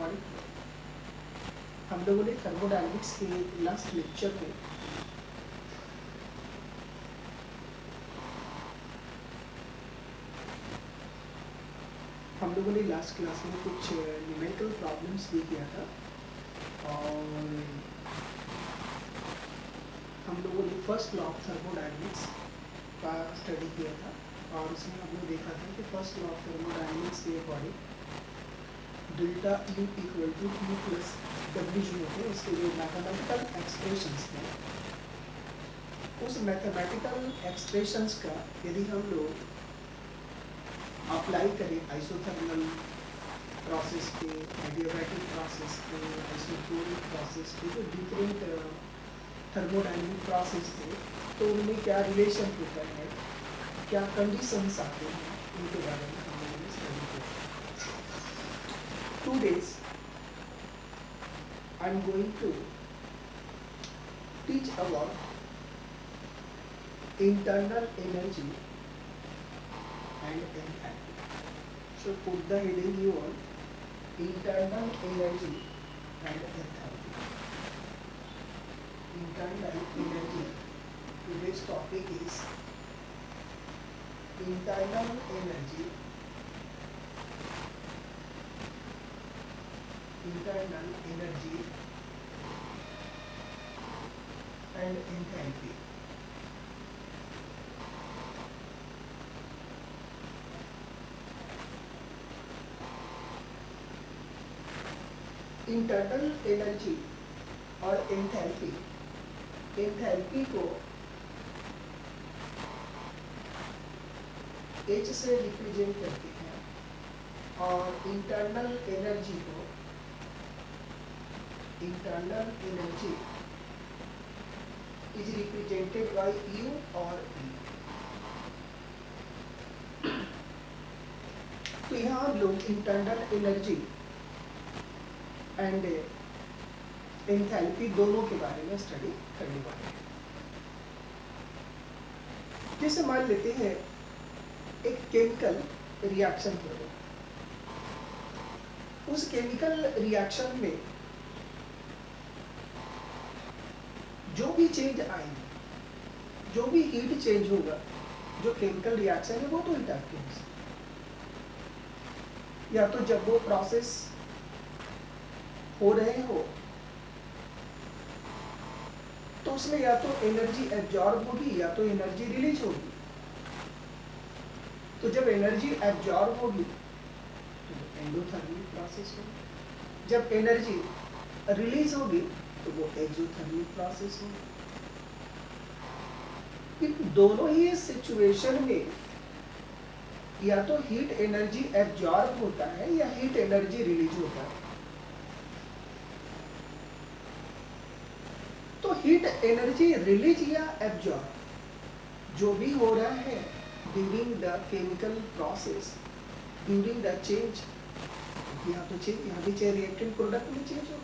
Morning. हम लोगों ने थर्मोडायनेमिक्स के लास्ट लेक्चर में लास्ट क्लास में कुछ न्यूमेरिकल प्रॉब्लम्स भी किया था और हम लोगों ने फर्स्ट लॉ ऑफ थर्मोडायनेमिक्स का स्टडी किया था और उसमें हमने देखा था कि फर्स्ट लॉ ऑफ थर्मोडायनेमिक्स के according delta U equal to Q plus W जो होते हैं उसके जो मैथमेटिकल एक्सप्रेशंस हैं, उस मैथमेटिकल एक्सप्रेशंस का यदि हम लोग अप्लाई करें आइसोथर्मल प्रोसेस पे, एडियाबैटिक प्रोसेस पे, आइसोटोनिक प्रोसेस पे, जो डिफरेंट थर्मोडायनेमिक प्रोसेस थे, तो उनमें क्या रिलेशन होता है, क्या कंडीशंस आते हैं, उनके बारे में हम लोगों ने स्टडी किया। Two days I am going to teach about internal energy and enthalpy. So put the heading you on internal energy and enthalpy. Internal energy. Today's topic is internal energy. Internal energy and enthalpy. Internal energy और enthalpy, enthalpy को H से represent करते हैं और internal energy को, internal energy is represented by U और E। तो यहाँ हम लोग इंटरनल एनर्जी एंड एंथैल्पी दोनों के बारे में स्टडी करने वाले हैं। जैसे मान लेते हैं एक केमिकल रिएक्शन हो रहा है, उस केमिकल रिएक्शन में जो भी चेंज आएंगे, जो भी हीट चेंज होगा, जो केमिकल रिएक्शन है वो तो हीट आपके हैं। या तो जब वो प्रोसेस हो रहे हो तो उसमें या तो एनर्जी एब्जॉर्ब होगी या तो एनर्जी रिलीज होगी। तो जब एनर्जी एब्जॉर्ब होगी तो एंडोथर्मिक प्रोसेस होगी, जब एनर्जी रिलीज होगी तो वो एक्सोथर्मिक प्रोसेस होगी। इन दोनों ही सिचुएशन में या तो हीट एनर्जी एब्जॉर्ब होता है या हीट एनर्जी रिलीज होता है। तो हीट एनर्जी रिलीज या एब्जॉर्ब जो भी हो रहा है during the chemical process, during the change, यहाँ तो चेंज, यहाँ भी चाहे रिएक्टेंट प्रोडक्ट में चेंज हो।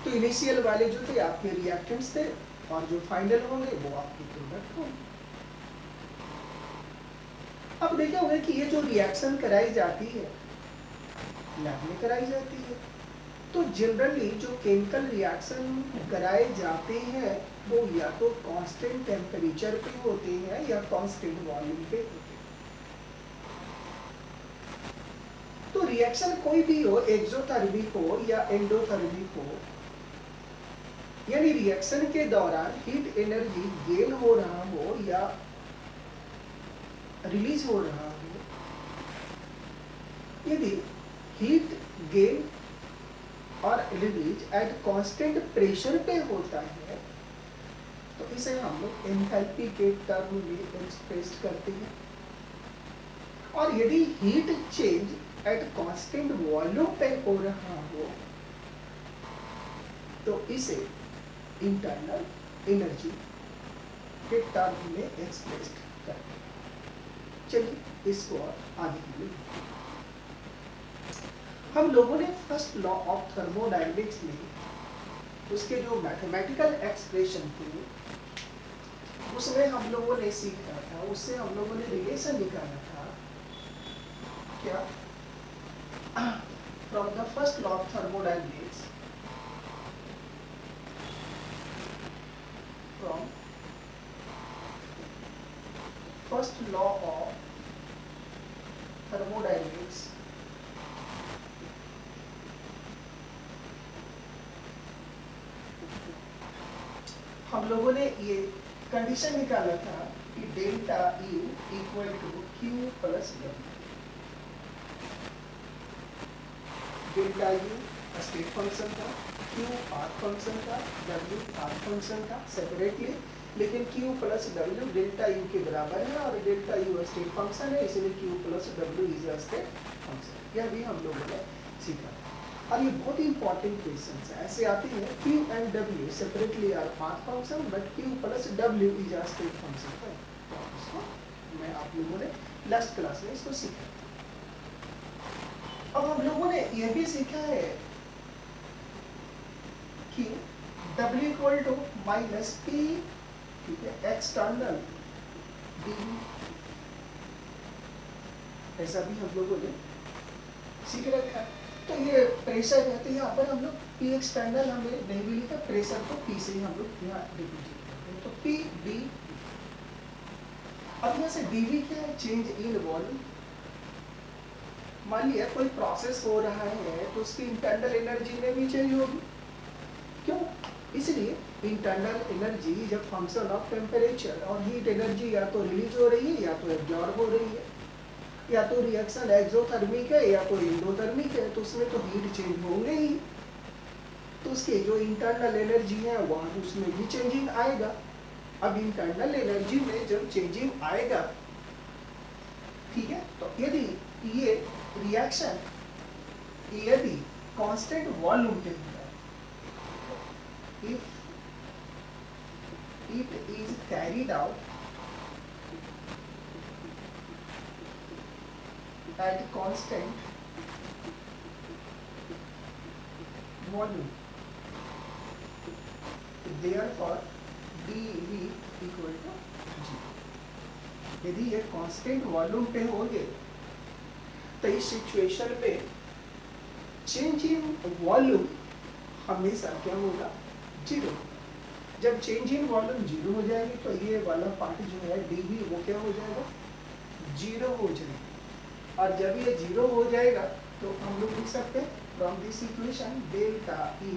तो इनिशियल वाले जो थे आपके रिएक्टेंट्स थे और जो फाइनल होंगे वो आपके प्रोडक्ट होंगे। अब देखा होगा कि ये जो रिएक्शन कराई जाती है लैब में कराई जाती है, तो जनरली जो केमिकल रिएक्शन कराए जाते हैं वो या तो कांस्टेंट टेम्परेचर पे होते हैं या कांस्टेंट वॉल्यूम पे होते हैं। तो रिएक्शन कोई भी हो, एक्सोथर्मिक हो या एंडोथर्मिक हो, यानी रिएक्शन के दौरान हीट एनर्जी गेन हो रहा हो या रिलीज हो रहा हो, यदि हीट गेन और रिलीज एट कांस्टेंट प्रेशर पे होता है तो इसे हम लोग एंथैल्पी के टर्म में एक्सप्रेस करते हैं। और यदि heat change at constant volume पे हो रहा हो तो इसे इंटरनल एनर्जी के टर्म में एक्सप्रेस करते हैं। चलिए इसको आगे की हम लोगों ने फर्स्ट लॉ ऑफ थर्मोडायनेमिक्स में उसके जो मैथमेटिकल एक्सप्रेशन थे उसमें हम लोगों ने सीखा था, उससे हम लोगों ने रिलेशन निकाला था क्या from the first law of thermodynamics, from first law of thermodynamics, हम लोगों ने ये कंडीशन निकाला था कि delta U equal to Q plus W. Delta U state function था, क्यू आर फंक्शन था, डब्ल्यू आर फंक्शन था सेपरेटली, लेकिन Q plus W delta U के बराबर है और डेल्टा यू स्टेट फंक्शन है, इसलिए Q plus W is a state function. यह भी हम लोगों ने सीखा। और ये बहुत ही इंपॉर्टेंट क्वेश्चन है, ऐसे आते हैं Q and W separately our path function but Q plus W is a state function. तो इसको मैं आप लोगों ने लास्ट क्लास में इसको सीखा। अब हम लोगों ने यह भी सीखा है कि W equal to minus P, ठीक है, एक्सटर्नल डी, ऐसा भी हम लोगों ने सीख रखा है। तो ये प्रेशर है, तो यहाँ पर हम लोग पी एक्सटर्नल हमें नहीं भी लिखा, प्रेशर को पी से ही हम लोग यहाँ रिप्रेजेंट करते हैं, तो पी डी। अब यहाँ से डीवी क्या है? Change in volume. मान लिया कोई प्रोसेस हो रहा है तो उसकी इंटरनल एनर्जी में भी चेंज होगी। क्यों? इसलिए इंटरनल एनर्जी जब फंक्शन ऑफ टेम्परेचर और हीट एनर्जी या तो रिलीज हो रही है या तो एब्जॉर्ब हो रही है, या तो रिएक्शन एक्सोथर्मिक है या तो इंडोथर्मिक है, तो उसमें तो हीट चेंज होंगे ही, तो उसके जो इंटरनल एनर्जी है वहाँ उसमें भी चेंजिंग आएगा। अब इंटरनल एनर्जी में जब चेंजिंग आएगा, ठीक है, तो यदि ये रिएक्शन यदि कांस्टेंट वॉल्यूम पे होता है, if it is carried out at constant volume, therefore dV equal to G। यदि ये कांस्टेंट वॉल्यूम पे होंगे तो इस सिचुएशन पे चेंज इन वॉल्यूम हमेशा क्या होगा? जीरो। जब चेंज इन वॉल्यूम जीरो हो जाएगी तो ये वाला पार्ट जो है dV वो क्या हो जाएगा? जीरो हो जाएगा। और जब ये जीरो हो जाएगा तो हम लोग लिख सकते हैं from this equation delta E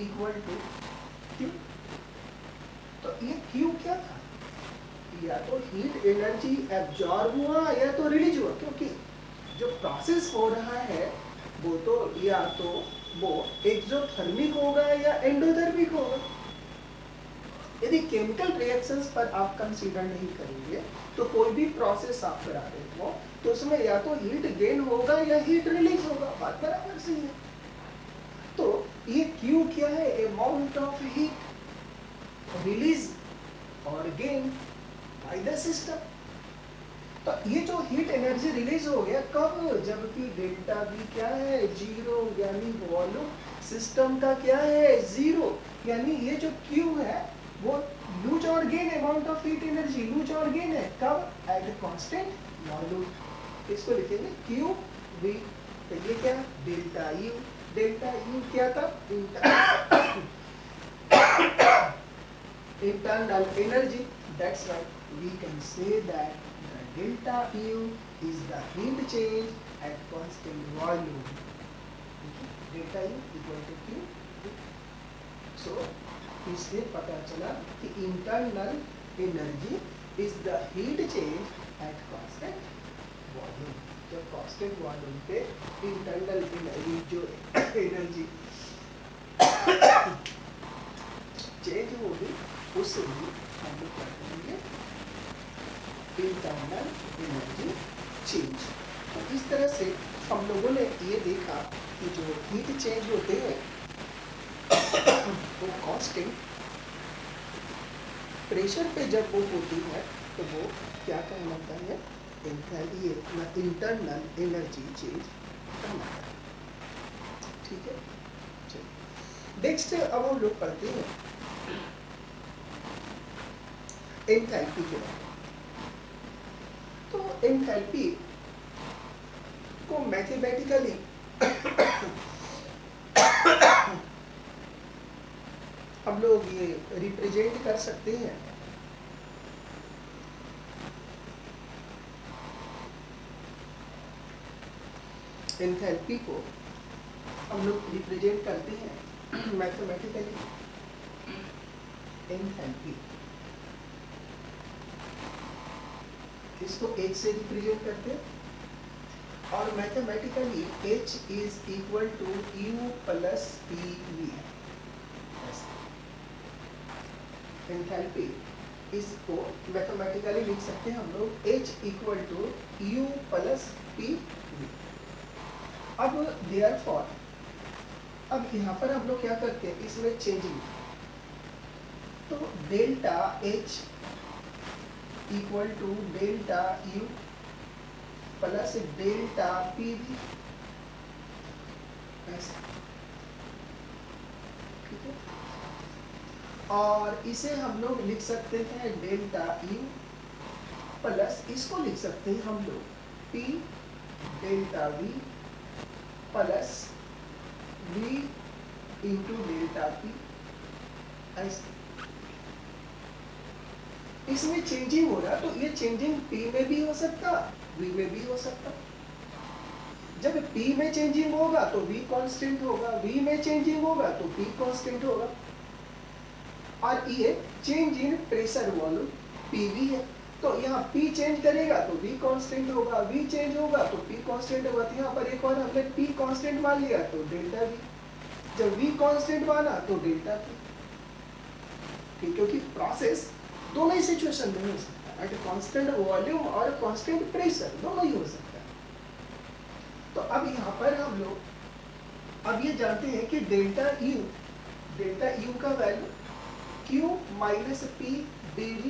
equal to Q. तो ये क्यू क्या था? या तो हीट एनर्जी एब्जॉर्ब हुआ या तो रिलीज हुआ, क्योंकि जो प्रोसेस हो रहा है वो तो या तो वो एक्सोथर्मिक होगा या एंडोथर्मिक होगा। यदि केमिकल रिएक्शंस पर आप कंसीडर नहीं करेंगे तो कोई भी प्रोसेस आप करा रहे हो तो उसमें या तो हीट गेन होगा या हीट रिलीज होगा, बात बराबर सही है। तो ये क्यू क्या है? अमाउंट ऑफ हीट रिलीज और गेन बाय द सिस्टम। तो ये जो हीट एनर्जी रिलीज हो गया कब? जबकि डेल्टा भी क्या है? जीरो, यानी वॉल्यूम सिस्टम का क्या है? जीरो। यानी ये जो क्यू है वो लूज और gain amount of heat energy lose और गेन है कब? Eight constant volume. इसको लिखेंगे क्यू वी। तो ये क्या? Delta U. डेल्टा यू क्या था? Internal energy. That's why we can say that the delta U is the heat change at constant volume. Delta U equal to Q. So इससे पता चला कि internal energy is the heat change at constant volume. जब constant volume पे internal energy जो energy change होगी उससे भी हम लोग क्या करेंगे? Internal energy change. तो इस तरह से हम लोगों ने ये देखा कि जो हीट चेंज होते हैं वो कांस्टेंट प्रेशर पे जब वो होती है तो वो क्या कहलाता है? इंटरनल एनर्जी चेंज कहलाता है। ठीक है, चलिए नेक्स्ट अब हम लोग पढ़ते हैं एंथैल्पी के बारे में। तो एंथैल्पी को मैथमेटिकली हम लोग ये रिप्रेजेंट कर सकते हैं। एंथैल्पी को हम लोग रिप्रेजेंट करते हैं मैथमेटिकली। एंथैल्पी इसको H से रिप्रेजेंट करते हैं और mathematically H is equal to U plus PV। Enthalpy इसको मैथमेटिकली लिख सकते हैं हम लोग H equal to U plus PV। अब देयरफॉर अब यहाँ पर हम लोग क्या करते हैं, इसमें चेंजिंग, तो delta H equal to delta U plus delta PV, ऐसा, ठीक है। और इसे हम लोग लिख सकते हैं डेल्टा U प्लस इसको लिख सकते हैं हम लोग P delta V plus V into delta P, ऐसा। इसमें चेंजिंग हो रहा, तो ये चेंजिंग P में भी हो सकता, V में भी हो सकता। जब P में चेंजिंग होगा तो V कांस्टेंट होगा, V में चेंजिंग होगा तो P कांस्टेंट होगा। और ये change in pressure volume PV है, तो यहाँ P चेंज करेगा तो V कांस्टेंट होगा, V चेंज होगा तो P कांस्टेंट होगा। तो यहाँ पर एक और हमने P कांस्टेंट मान लिया तो डेल्टा V, जब V कांस्टेंट माना तो डेल्टा P, ठीक, क्योंकि प्रोसेस दोनों ही सिचुएशन में हो सकता है, एट कांस्टेंट वॉल्यूम और कांस्टेंट प्रेशर दोनों ही हो सकता है। तो अब यहाँ पर हम लोग अब ये जानते हैं कि डेल्टा U का value Q minus P dV,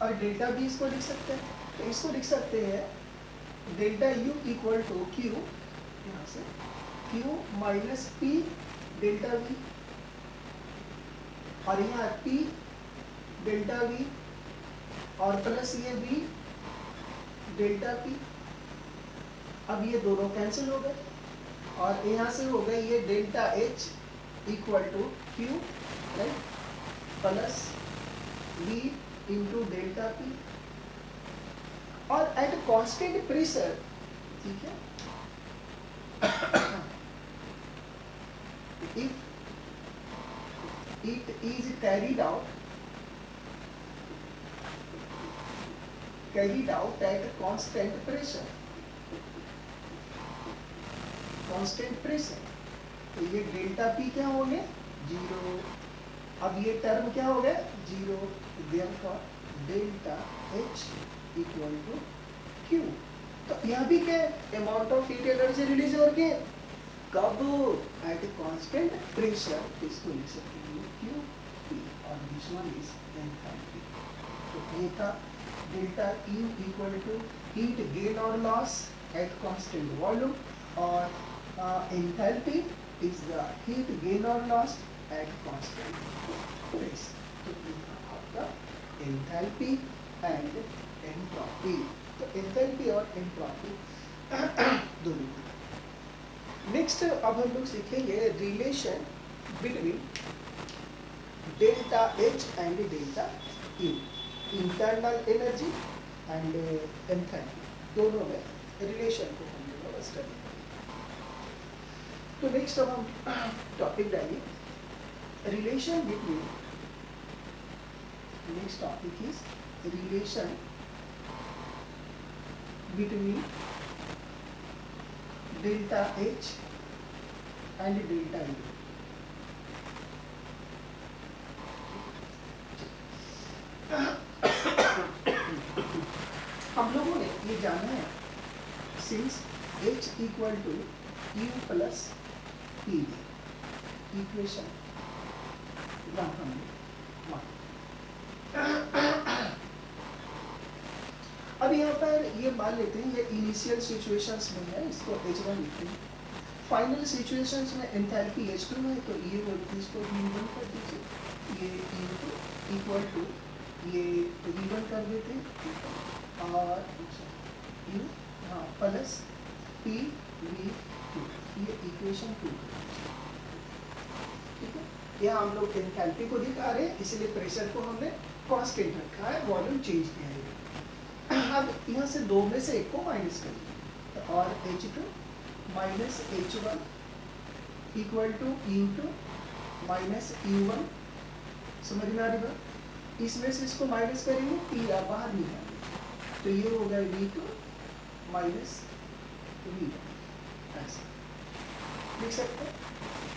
और डेल्टा B इसको लिख सकते हैं, तो इसको लिख सकते हैं delta U equal to Q, यहाँ से Q minus P delta V, और यहाँ P डेल्टा V और प्लस ये V डेल्टा P। अब ये दोनों कैंसिल हो गए और यहाँ से हो गए ये delta H equal to Q right plus V into delta P, और एट कांस्टेंट प्रेशर, ठीक है, if it is carried out at constant pressure, तो ये डेल्टा P क्या हो गए, 0। अब ये टर्म क्या हो गया, 0, therefore delta H equal to Q। तो यहाँ भी क्या, amount of heat energy release हो रही है, कब, एट कांस्टेंट प्रेशर, इसको लिख सकते हैं QP, और दिस वन इज एंथैल्पी। तो ये था delta U equal to heat gain और लॉस एट कांस्टेंट वॉल्यूम, और enthalpy is the heat gain और लॉस एट कांस्टेंट प्रेशर। तो ये था आपका एंथैल्पी एंड एंट्रोपी। तो एंथैल्पी और एंट्रोपी दोनों। नेक्स्ट अब हम लोग सीखेंगे relation between delta H and delta U, internal energy and enthalpy, दोनों में रिलेशन को हम लोग स्टडी करेंगे। तो नेक्स्ट अब हम टॉपिक डालेंगे relation between, next topic is relation between delta H and delta U। हम लोगों ने ये जाना है, since H equal to U plus PV, equation अब यहाँ पर ये मान लेते हैं ये इनिशियल सिचुएशंस में है, इसको H1 लिखते हैं। फाइनल सिचुएशंस में एंथैल्पी H2 है, तो ये इसको V1 कर दीजिए, ये इक्वल टू ये V1 कर देते हैं, और U, हाँ, प्लस PV2, ये इक्वेशन 2। ठीक है, यहाँ हम लोग एंथैल्पी को दिखा रहे हैं, इसलिए प्रेशर को हमने कांस्टेंट रखा है, वॉल्यूम चेंज किया है। अब यहाँ से दो में से एक को माइनस करिए, तो और H2 minus H1 equal two into minus U1, समझ में आ रही बात? इसमें से इसको माइनस करेंगे, P बाहर निकालेंगे, तो ये हो गया V2 माइनस V1, ऐसा लिख सकते हैं।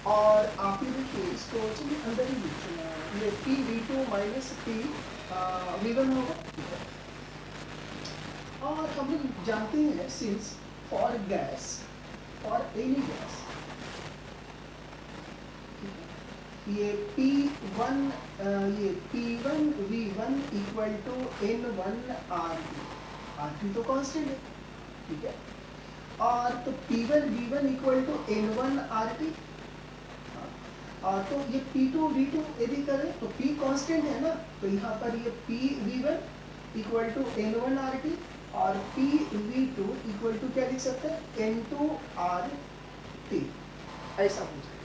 और आप ये देखिए इसको चलिए अंदर ही लिखना, ये PV2 माइनस PV1 होगा। और हम लोग जानते हैं since for gas, for any gas, ये P1 ये P1 V1 equal to N1 RT, RT तो कांस्टेंट है, ठीक है। और तो P1 V1 equal to N1 RT, तो ये P2 V2 यदि करें तो P कांस्टेंट है ना, तो यहाँ पर ये P V1 equal to N1 RT और P V2 इक्वल टू क्या लिख सकते हैं, N2 RT, ऐसा हो जाएगा।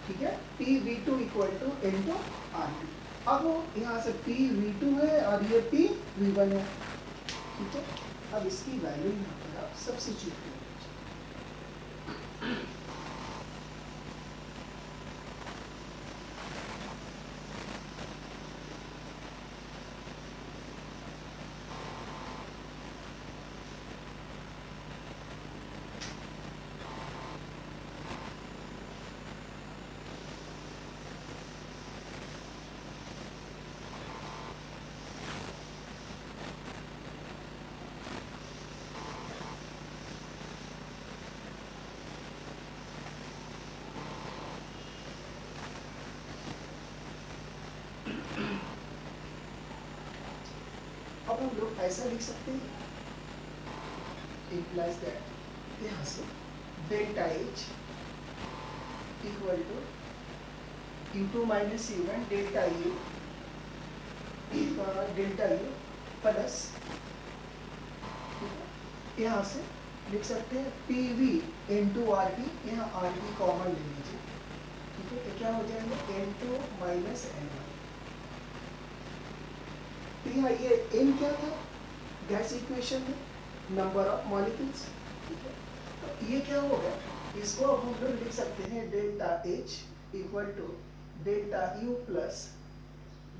ठीक है, P V2 equal to N2 RT। अब यहाँ से P V2 है और ये P V1 है, ठीक है। अब इसकी वैल्यू यहाँ पर आप सब्स्टिट्यूट करें। अब हम लोग ऐसा लिख सकते हैं, implies that यहाँ से delta H equal to U2 minus U1 delta U plus, यहाँ से लिख सकते हैं PV N2 RT, यहाँ RT कॉमन ले लीजिए, ठीक है। तो क्या हो जाएगा N2 माइनस N1। यहाँ ये n क्या था, गैस इक्वेशन है, नंबर ऑफ मॉलिक्यूल्स, ठीक है। तो ये क्या होगा, इसको अब हम लोग लिख सकते हैं delta H equal to delta U plus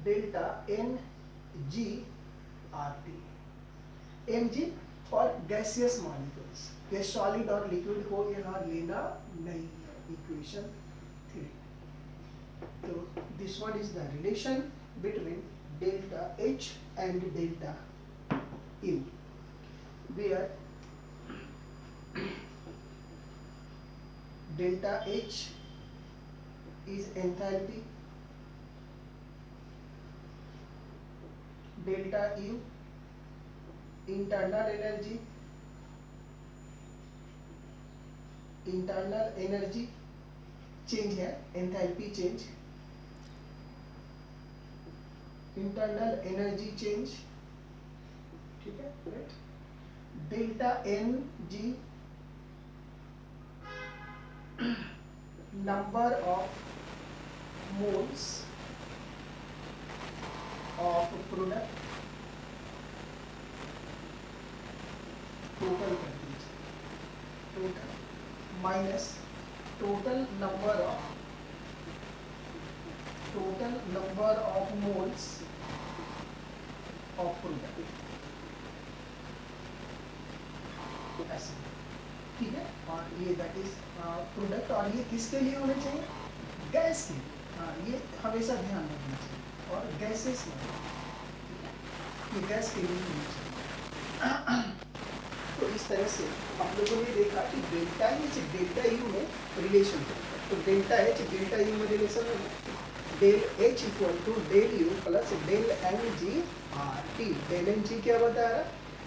delta Ng RT, Mg for gaseous molecules, ये सॉलिड और लिक्विड को यहाँ लेना नहीं है, इक्वेशन 3। तो this one is the relation between delta H and delta U, where delta H is enthalpy, delta U internal energy, change है, enthalpy change, internal energy change, ठीक है, right. Delta Ng number of moles of product, total कर दीजिए, total minus total number of moles of product, ऐसे, ठीक है। और ये दैट इज प्रोडक्ट, और ये किसके लिए होने चाहिए, गैस के, हाँ ये हमेशा ध्यान रखना चाहिए, और गैसेस में, ठीक है, ये गैस के लिए होने चाहिए। तो इस तरह से हम लोगों ने देखा कि डेल्टा H डेल्टा U में रिलेशन है, तो डेल्टा H डेल्टा U में रिलेशन है, del H equal to del U plus del Ng RT। Del Ng क्या बता रहा,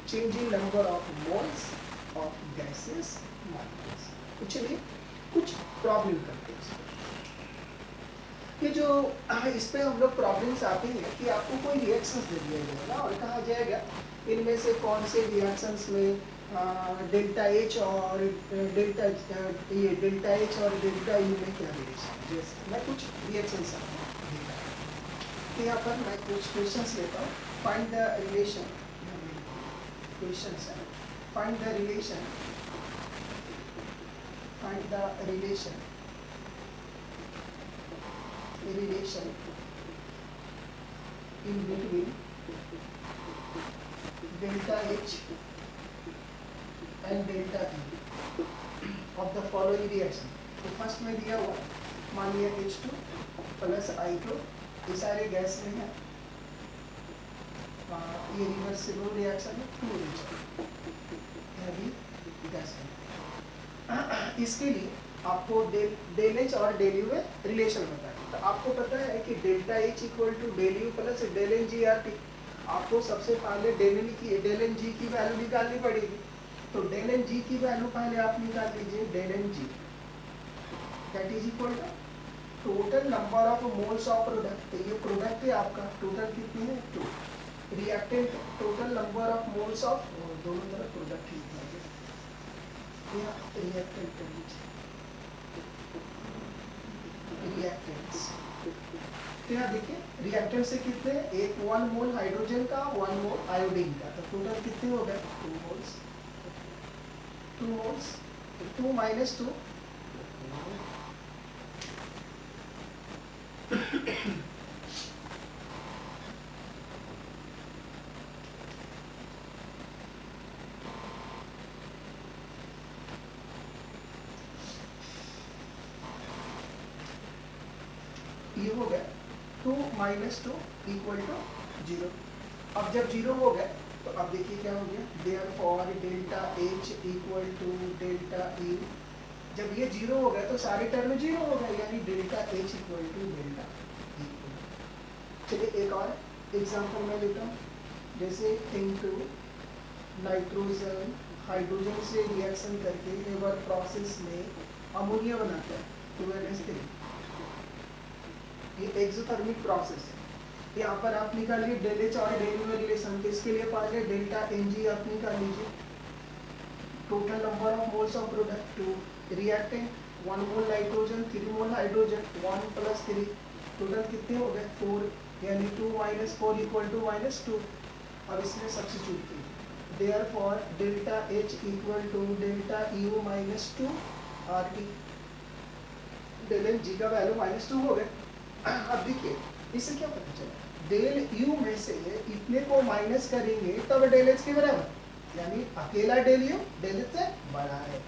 changing number of moles of gases molecules. तो चलिए कुछ प्रॉब्लम करते हैं। ये जो इस पे हम लोग प्रॉब्लम्स आती हैं कि आपको कोई रिएक्शंस दे दिया जाएगा और कहा जाएगा इनमें से कौन से रिएक्शंस में डेल्टा एच और डेल्टा ये डेल्टा एच और डेल्टा यू में क्या रिलेशन है। जैसे मैं कुछ रिएक्शन तो यहाँ पर मैं कुछ क्वेश्चंस लेता हूँ। फाइंड द रिलेशन, क्वेश्चन है find the relation, find the relation in between delta H and delta E of the following reaction। तो फर्स्ट में दिया हुआ मान लिया H2 प्लस I2, ये सारे गैस में है, ये रिवर्सिबल रिएक्शन है, टू रिएक्शन यह भी गैस में। इसके लिए आपको डेल एच और डेल यू में रिलेशन बताया। तो आपको पता है कि delta H equal to del U plus del N G R T. आपको सबसे पहले डेल एन जी की वैल्यू निकालनी पड़ेगी। तो डेल एन जी की वैल्यू पहले आप निकाल लीजिए, del N G that is equal to total number of moles of product. ये प्रोडक्ट है आपका, टोटल कितनी है 2, reactant total number of moles of, दोनों तरफ प्रोडक्ट ही रिएक्टेंट रिएक्टेंट्स। तो यहाँ देखिए रिएक्टेंट से कितने, एक 1 मोल हाइड्रोजन का 1 मोल आयोडीन का, तो टोटल कितने हो गए 2 मोल्स, 2 मोल्स 2 माइनस 2 ये हो गया 2 माइनस 2 इक्वल टू 0। अब जब 0 हो गए तो अब देखिए क्या हो गया, therefore delta H equal to delta E. जब ये 0 हो गया तो सारे टर्म 0 हो गए, यानी delta H equal to delta E. चलिए एक और एग्जांपल मैं लेता हूँ। जैसे N2 नाइट्रोजन हाइड्रोजन से रिएक्शन करके लेवर प्रोसेस में अमोनिया बनाता है 2NH3। ये एक्सोथर्मिक प्रोसेस है। यहाँ पर आप निकालिए डेल एच और डेल यू में रिलेशन। इसके लिए पहले डेल्टा एन जी आप निकाल लीजिए, total number of moles of product 2, reactant 1 mole nitrogen 3 mole hydrogen 1 plus 3, total कितने हो गए 4, यानी 2 माइनस 4 इक्वल टू -2। अब इसमें सब्स्टिट्यूट कीजिए, therefore delta H equal to delta U minus 2 R T. Del N G का वैल्यू -2 हो गए। अब देखिए इससे क्या पता चला, डेल यू में से इतने को माइनस करेंगे तब डेल एच के बराबर, यानी अकेला डेल यू डेल एच से बड़ा है।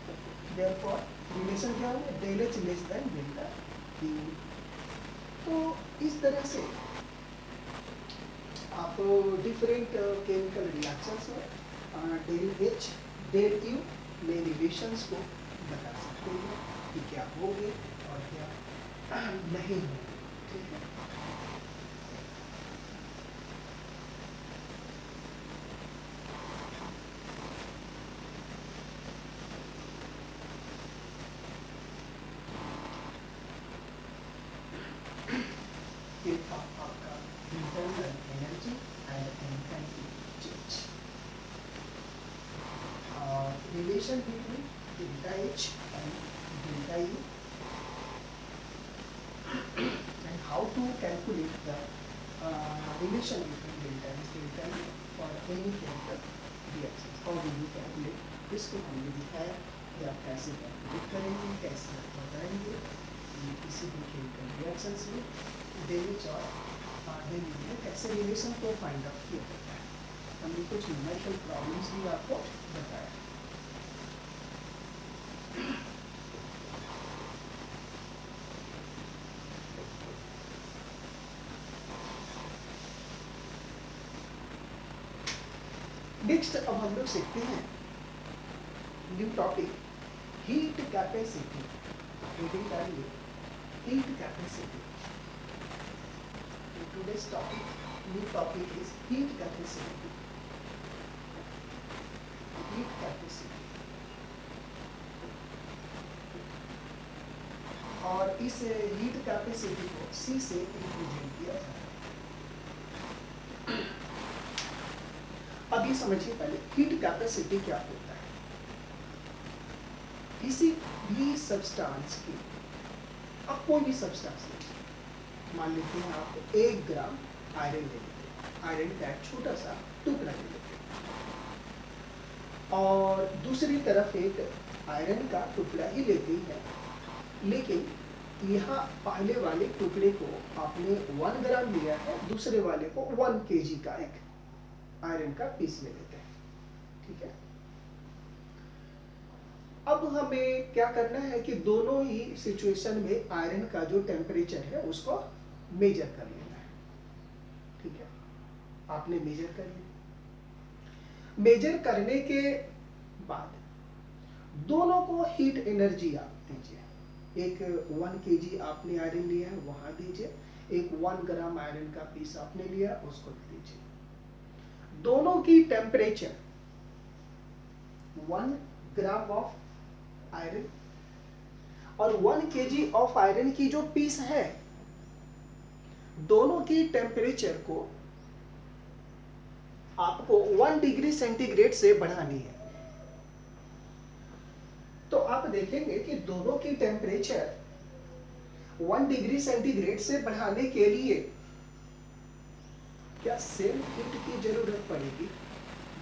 देयरफॉर रिलेशन क्या होगा, del H less than delta U. तो इस तरह से आप डिफरेंट केमिकल रिएक्शंस में डेल एच डेल यू में रिलेशंस को बता सकते हैं कि क्या होंगे और क्या नहीं होंगे। ठीक है, आपका internal energy and enthalpy change, relation between delta H and delta U, and how to calculate the relation between delta H delta U for any chemical reactions। How do you calculate, इसको हमने दिखाया कि आप कैसे calculate करेंगे, कैसे आप बताएंगे कि किसी भी केमिकल रिएक्शंस में डेल एच और डेल यू में कैसे रिलेशन को फाइंड आउट किया जाता है। हमने कुछ न्यूमेरिकल प्रॉब्लम्स भी आपको बताया। नेक्स्ट अब हम लोग सीखते हैं new topic, heat capacity. Reading कर लिए, heat capacity. Today's topic, new topic is heat capacity. Heat capacity, और इस हीट कैपेसिटी को C से रिप्रेजेंट किया जाता है। अब ये समझिए पहले हीट कैपेसिटी क्या होता है। किसी भी सब्सटेंस की, अब कोई भी सब्सटेंस मान लेते हैं आप 1 ग्राम आयरन ले लेते हैं, आयरन का एक छोटा सा टुकड़ा ले लेते हैं और दूसरी तरफ एक आयरन का टुकड़ा ही लेते हैं, लेकिन यहाँ पहले वाले टुकड़े को आपने 1 ग्राम लिया है, दूसरे वाले को 1 kg का एक आयरन का पीस ले लेते हैं, ठीक है। अब हमें क्या करना है कि दोनों ही सिचुएशन में आयरन का जो टेम्परेचर है उसको मेजर कर लेना है, ठीक है। आपने मेजर कर लिया, मेजर करने के बाद दोनों को हीट एनर्जी आप दीजिए, एक 1 kg आपने आयरन लिया है वहां दीजिए, एक 1 ग्राम आयरन का पीस आपने लिया उसको दीजिए, दोनों की टेम्परेचर 1 ग्राम ऑफ आयरन और 1 kg ऑफ आयरन की जो पीस है, दोनों की टेम्परेचर को आपको 1 डिग्री सेंटीग्रेड से बढ़ानी है। तो आप देखेंगे कि दोनों की टेम्परेचर 1 डिग्री सेंटीग्रेड से बढ़ाने के लिए क्या सेम हीट की जरूरत पड़ेगी?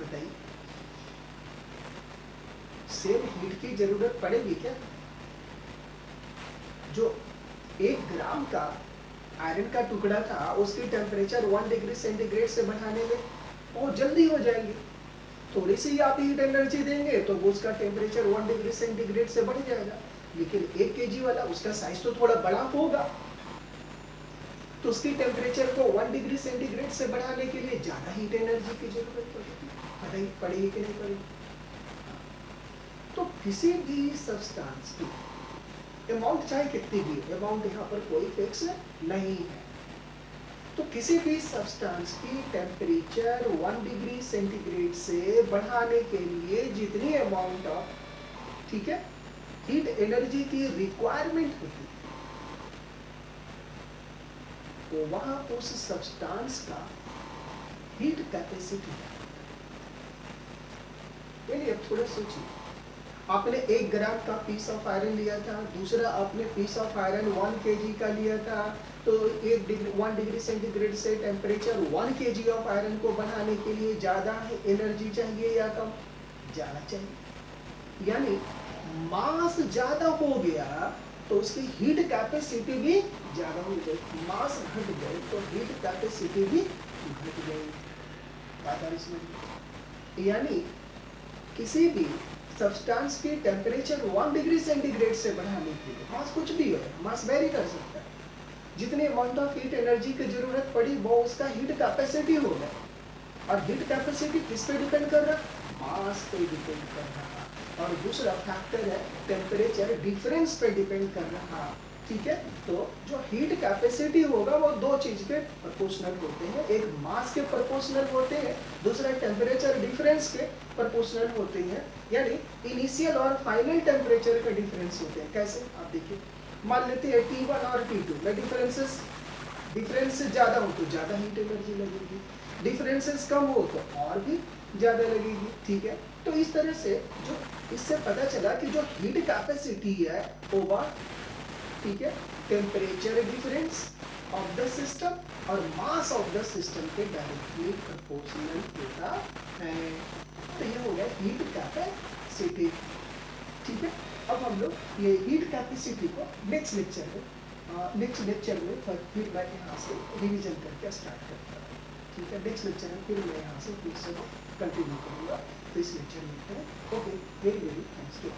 बताइए, सेम हीट की जरूरत पड़ेगी क्या? जो 1 ग्राम का आयरन का टुकड़ा था उसकी टेम्परेचर 1 डिग्री सेंटीग्रेड से बढ़ाने में बहुत जल्दी हो जाएगी, थोड़ी सी आप हीट एनर्जी देंगे तो उसका टेम्परेचर 1 डिग्री सेंटीग्रेड से बढ़ जाएगा। लेकिन 1 kg वाला उसका साइज तो थोड़ा बड़ा होगा, तो उसकी टेम्परेचर को 1 डिग्री सेंटीग्रेड से बढ़ाने के लिए ज्यादा हीट एनर्जी की जरूरत पड़ेगी, पड़ेगी कि नहीं पड़ेगी? तो किसी भी सब्सटेंस की अमाउंट चाहे कितनी भी, अमाउंट यहाँ पर कोई फिक्स नहीं है, तो किसी भी सब्सटेंस की टेम्परेचर 1 डिग्री सेंटीग्रेड से बढ़ाने के लिए जितनी अमाउंट ऑफ, ठीक है, हीट एनर्जी की रिक्वायरमेंट होती है, तो वहां उस सब्सटेंस का हीट कैपेसिटी है। अब थोड़ा सोचिए, आपने 1 ग्राम का पीस ऑफ आयरन लिया था, दूसरा आपने पीस ऑफ आयरन 1 kg का लिया था, तो 1 डिग्री सेंटीग्रेड से टेम्परेचर 1 kg ऑफ आयरन को बढ़ाने के लिए ज्यादा एनर्जी चाहिए या कम? ज्यादा चाहिए, यानी मास ज्यादा हो गया तो उसकी हीट कैपेसिटी भी ज्यादा हो गई, मास घट गए तो हीट कैपेसिटी भी घट गई। बात आ इसमें, यानी किसी भी सब्सटेंस की टेम्परेचर 1 डिग्री सेंटीग्रेड से बढ़ाने के लिए, मास कुछ भी हो, मास वेरी कर सकता है, जितने अमाउंट ऑफ हीट एनर्जी की जरूरत पड़ी वो उसका हीट कैपेसिटी होगा, और हीट कैपेसिटी किस पे डिपेंड कर रहा है? मास पे डिपेंड कर रहा है, और दूसरा फैक्टर है टेम्परेचर डिफरेंस पे डिपेंड कर रहा, ठीक है। तो जो हीट कैपेसिटी होगा वो दो चीज के प्रोपोर्शनल होते हैं, एक मास के प्रोपोर्शनल होते हैं, दूसरा टेम्परेचर डिफरेंस के प्रोपोर्शनल होते हैं, यानी इनिशियल और फाइनल टेम्परेचर का डिफरेंस होते हैं। कैसे? आप देखिए, मान लेते हैं T1 और T2 में डिफरेंस ज्यादा हो तो ज्यादा हीट एनर्जी लगेगी, डिफरेंसेस कम हो तो और भी ज्यादा लगेगी, ठीक है। तो इस तरह से जो इससे पता चला कि जो हीट कैपेसिटी है ओवर, ठीक है, temperature difference of the system और मास ऑफ द सिस्टम के डायरेक्टली प्रोपोर्शनल होता है। तो ये हो गया हीट कैपेसिटी, ठीक है। अब हम लोग ये हीट कैपेसिटी को नेक्स्ट लेक्चर में फिर मैं यहाँ से रिवीजन करके स्टार्ट करता हूँ, ठीक है। नेक्स्ट लेक्चर में फिर मैं यहाँ से फिर से कंटिन्यू करूँगा, तो इस लेक्चर में okay, very very thanks to.